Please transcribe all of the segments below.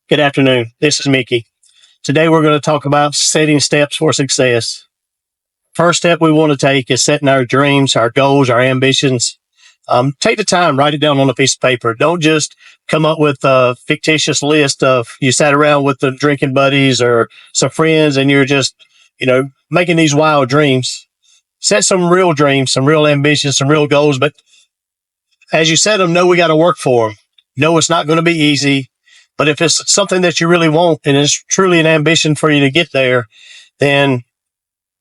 Good afternoon. This is Mickey. Today we're going to talk about setting steps for success. First step we want to take is setting our dreams, our goals, our ambitions. Take the time, write it down on a piece of paper. Don't just come up with a fictitious list of you sat around with the drinking buddies or some friends and you're just, making these wild dreams. Set some real dreams, some real ambitions, some real goals. But as you set them, know we got to work for them. Know it's not going to be easy. But if it's something that you really want and it's truly an ambition for you to get there, then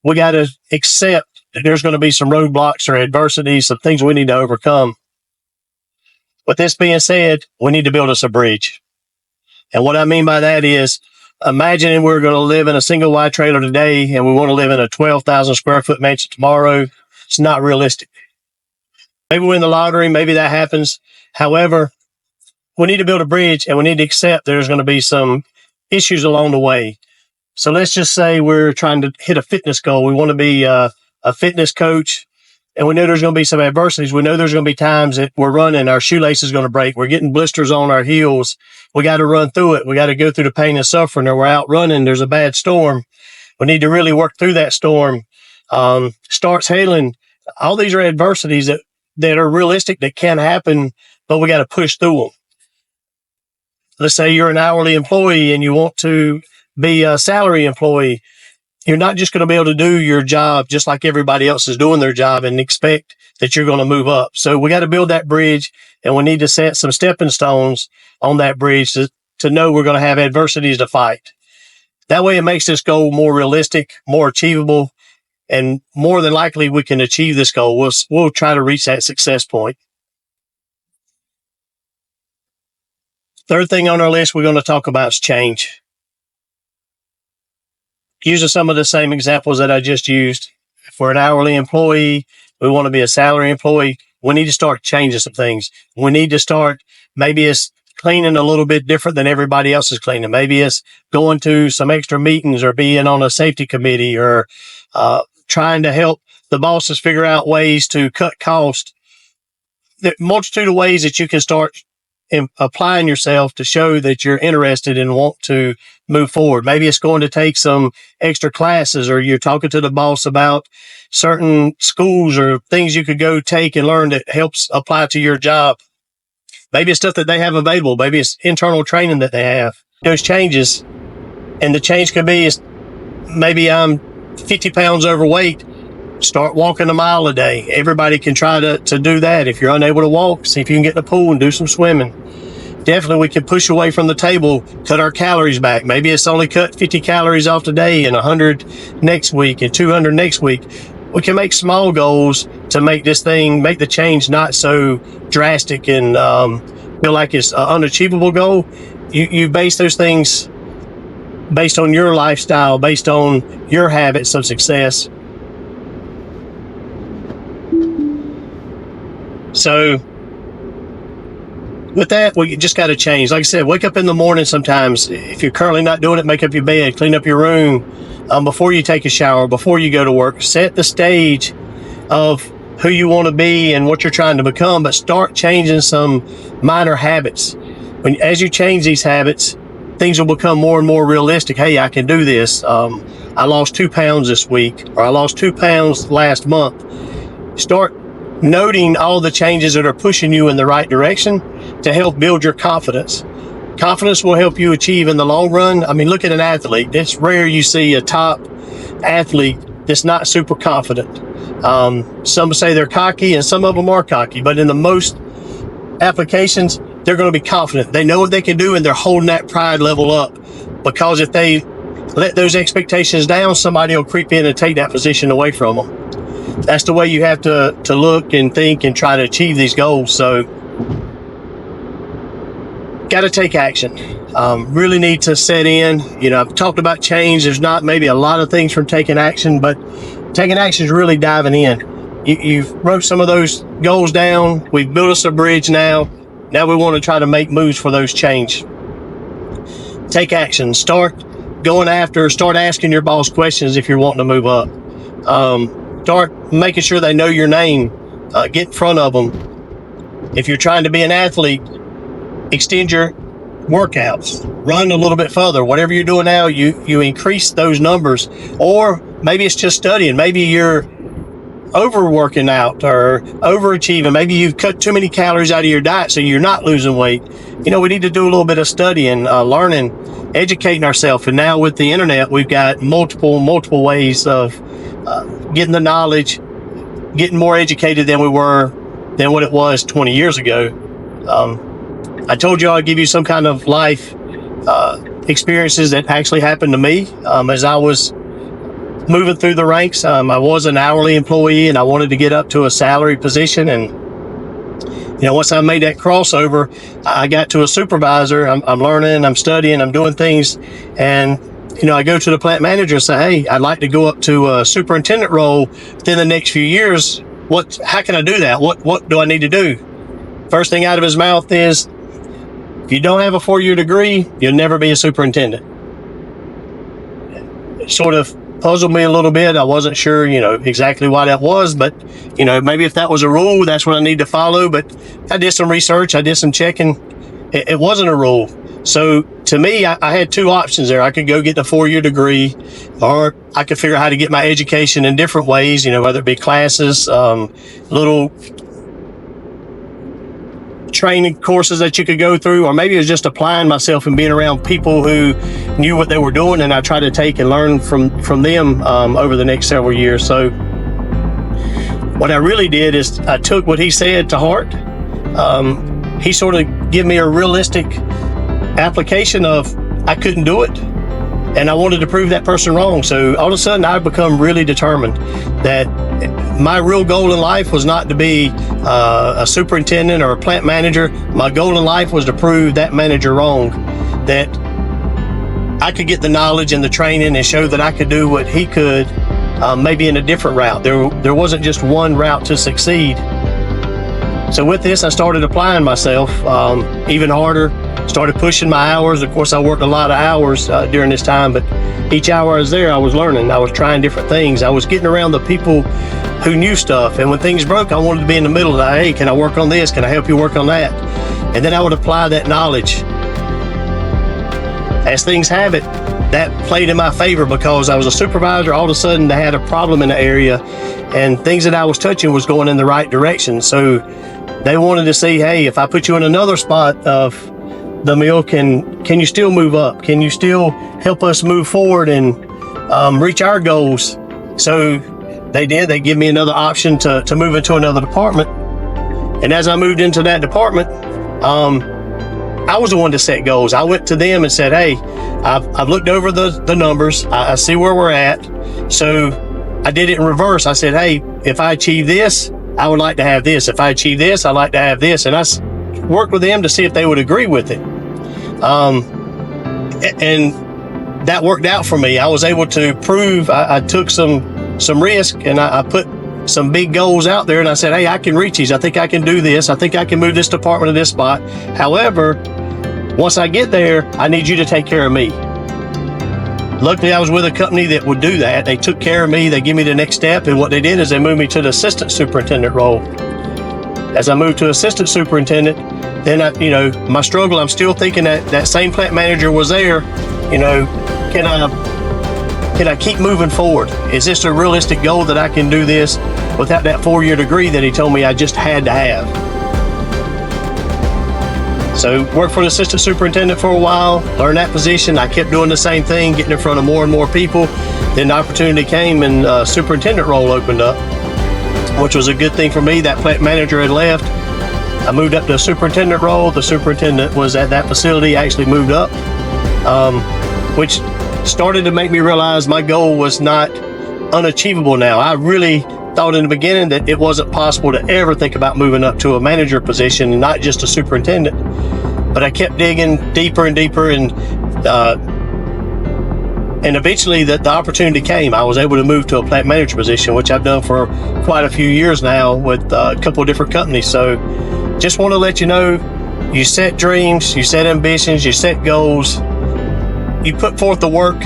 we got to accept that there's going to be some roadblocks or adversities, some things we need to overcome. With this being said, we need to build us a bridge. And what I mean by that is, imagine we're going to live in a single wide trailer today and we want to live in a 12,000 square foot mansion tomorrow. It's not realistic. Maybe we win the lottery. Maybe that happens. However, we need to build a bridge and we need to accept there's going to be some issues along the way. So let's just say we're trying to hit a fitness goal. We want to be a fitness coach and we know there's going to be some adversities. We know there's going to be times that we're running, our shoelace is going to break. We're getting blisters on our heels. We got to run through it. We got to go through the pain and suffering, or we're out running. There's a bad storm. We need to really work through that storm. Starts hailing. All these are adversities that are realistic, that can happen, but we got to push through them. Let's say you're an hourly employee and you want to be a salary employee. You're not just going to be able to do your job just like everybody else is doing their job and expect that you're going to move up. So we got to build that bridge, and we need to set some stepping stones on that bridge to know we're going to have adversities to fight. That way it makes this goal more realistic, more achievable, and more than likely we can achieve this goal. We'll try to reach that success point. Third thing on our list we're going to talk about is change. Using some of the same examples that I just used. If we're an hourly employee, we want to be a salary employee, we need to start changing some things. We need to start, maybe it's cleaning a little bit different than everybody else is cleaning. Maybe it's going to some extra meetings or being on a safety committee or trying to help the bosses figure out ways to cut costs. There are a multitude of ways that you can start applying yourself to show that you're interested and want to move forward. Maybe it's going to take some extra classes, or you're talking to the boss about certain schools or things you could go take and learn that helps apply to your job. Maybe it's stuff that they have available. Maybe it's internal training that they have. Those changes, and the change could be is maybe I'm 50 pounds overweight. Start walking a mile a day. Everybody can try to do that. If you're unable to walk, see if you can get in the pool and do some swimming. Definitely we can push away from the table, cut our calories back. Maybe it's only cut 50 calories off today and 100 next week and 200 next week. We can make small goals to make the change not so drastic and feel like it's an unachievable goal. You base those things based on your lifestyle, based on your habits of success. So with that, we just got to change. Like I said, wake up in the morning sometimes. If you're currently not doing it, make up your bed, clean up your room before you take a shower, before you go to work. Set the stage of who you want to be and what you're trying to become, but start changing some minor habits. As you change these habits, things will become more and more realistic. Hey, I can do this. I lost 2 pounds this week, or I lost 2 pounds last month. Start noting all the changes that are pushing you in the right direction to help build your confidence. Confidence will help you achieve in the long run. I mean, look at an athlete. It's rare you see a top athlete that's not super confident. Some say they're cocky and some of them are cocky, but in the most applications, they're going to be confident. They know what they can do and they're holding that pride level up, because if they let those expectations down, somebody will creep in and take that position away from them. That's the way you have to look and think and try to achieve these goals. So got to take action. Really need to set in. I've talked about change. There's not maybe a lot of things from taking action, but taking action is really diving in. You've wrote some of those goals down. We've built us a bridge now. Now we want to try to make moves for those change. Take action. Start asking your boss questions if you're wanting to move up. Start making sure they know your name. Get in front of them. If you're trying to be an athlete, extend your workouts, run a little bit further. Whatever you're doing now, you increase those numbers. Or maybe it's just studying. Maybe you're overworking out or overachieving. Maybe you've cut too many calories out of your diet, so you're not losing weight. We need to do a little bit of studying, learning, educating ourselves. And now with the internet, we've got multiple ways of getting the knowledge, getting more educated than what it was 20 years ago. I told you I'd give you some kind of life experiences that actually happened to me as I was moving through the ranks. I was an hourly employee and I wanted to get up to a salary position. And once I made that crossover, I got to a supervisor. I'm learning, I'm studying, I'm doing things. And I go to the plant manager and say, hey, I'd like to go up to a superintendent role within the next few years. How can I do that? What do I need to do? First thing out of his mouth is, if you don't have a 4-year degree, you'll never be a superintendent. It sort of puzzled me a little bit. I wasn't sure, exactly why that was, but, maybe if that was a rule, that's what I need to follow. But I did some research. I did some checking. It wasn't a rule. So to me, I had two options there. I could go get the 4-year degree, or I could figure out how to get my education in different ways, whether it be classes, little training courses that you could go through, or maybe it was just applying myself and being around people who knew what they were doing, and I tried to take and learn from them over the next several years. So what I really did is I took what he said to heart. He sort of gave me a realistic application of I couldn't do it, and I wanted to prove that person wrong. So all of a sudden I've become really determined that my real goal in life was not to be a superintendent or a plant manager. My goal in life was to prove that manager wrong, that I could get the knowledge and the training and show that I could do what he could, maybe in a different route. There wasn't just one route to succeed. So with this, I started applying myself even harder, started pushing my hours. Of course, I worked a lot of hours during this time, but each hour I was there, I was learning. I was trying different things. I was getting around the people who knew stuff. And when things broke, I wanted to be in the middle of that. Hey, can I work on this? Can I help you work on that? And then I would apply that knowledge. As things have it, that played in my favor because I was a supervisor. All of a sudden, they had a problem in the area, and things that I was touching was going in the right direction. So they wanted to see, hey, if I put you in another spot of the mill, can you still move up? Can you still help us move forward and reach our goals? So they did. They give me another option to move into another department. And as I moved into that department, I was the one to set goals. I went to them and said, hey, I've looked over the numbers. I see where we're at. So I did it in reverse. I said, hey, if I achieve this, I would like to have this. If I achieve this, I'd like to have this. And I worked with them to see if they would agree with it. And that worked out for me. I was able to prove I took some risk, and I put some big goals out there, and I said, hey, I can reach these. I think I can do this. I think I can move this department to this spot. However, once I get there, I need you to take care of me. Luckily, I was with a company that would do that. They took care of me. They gave me the next step, and what they did is they moved me to the assistant superintendent role. As I moved to assistant superintendent, then my struggle, I'm still thinking that same plant manager was there. Can I keep moving forward? Is this a realistic goal that I can do this without that 4-year degree that he told me I just had to have? So worked for the assistant superintendent for a while, learned that position. I kept doing the same thing, getting in front of more and more people. Then the opportunity came and superintendent role opened up, which was a good thing for me. That plant manager had left. I moved up to a superintendent role. The superintendent was at that facility, actually moved up, which started to make me realize my goal was not unachievable now. I really thought in the beginning that it wasn't possible to ever think about moving up to a manager position, not just a superintendent. But I kept digging deeper and deeper, and eventually the opportunity came. I was able to move to a plant manager position, which I've done for quite a few years now with a couple of different companies. So just want to let you know, you set dreams, you set ambitions, you set goals, you put forth the work,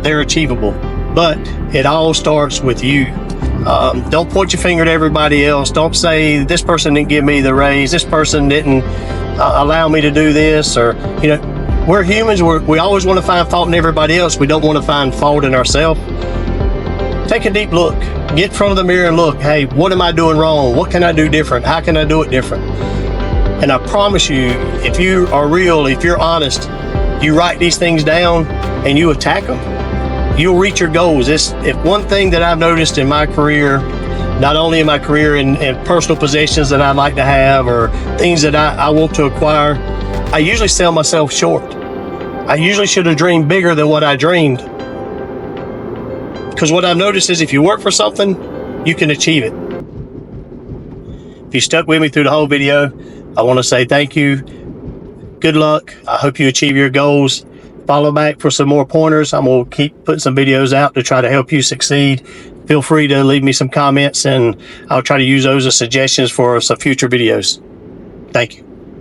they're achievable. But it all starts with you. Don't point your finger at everybody else. Don't say this person didn't give me the raise, this person didn't allow me to do this? Or, you know, we're humans. We always want to find fault in everybody else. We don't want to find fault in ourselves. Take a deep look. Get in front of the mirror and look. Hey, what am I doing wrong? What can I do different? How can I do it different? And I promise you, if you are real, if you're honest, you write these things down and you attack them, you'll reach your goals. If one thing that I've noticed in my career, not only in my career in personal possessions that I'd like to have or things that I want to acquire, I usually sell myself short. I usually should have dreamed bigger than what I dreamed. Because what I've noticed is if you work for something, you can achieve it. If you stuck with me through the whole video, I want to say thank you. Good luck. I hope you achieve your goals. Follow back for some more pointers. I'm going to keep putting some videos out to try to help you succeed. Feel free to leave me some comments and I'll try to use those as suggestions for some future videos. Thank you.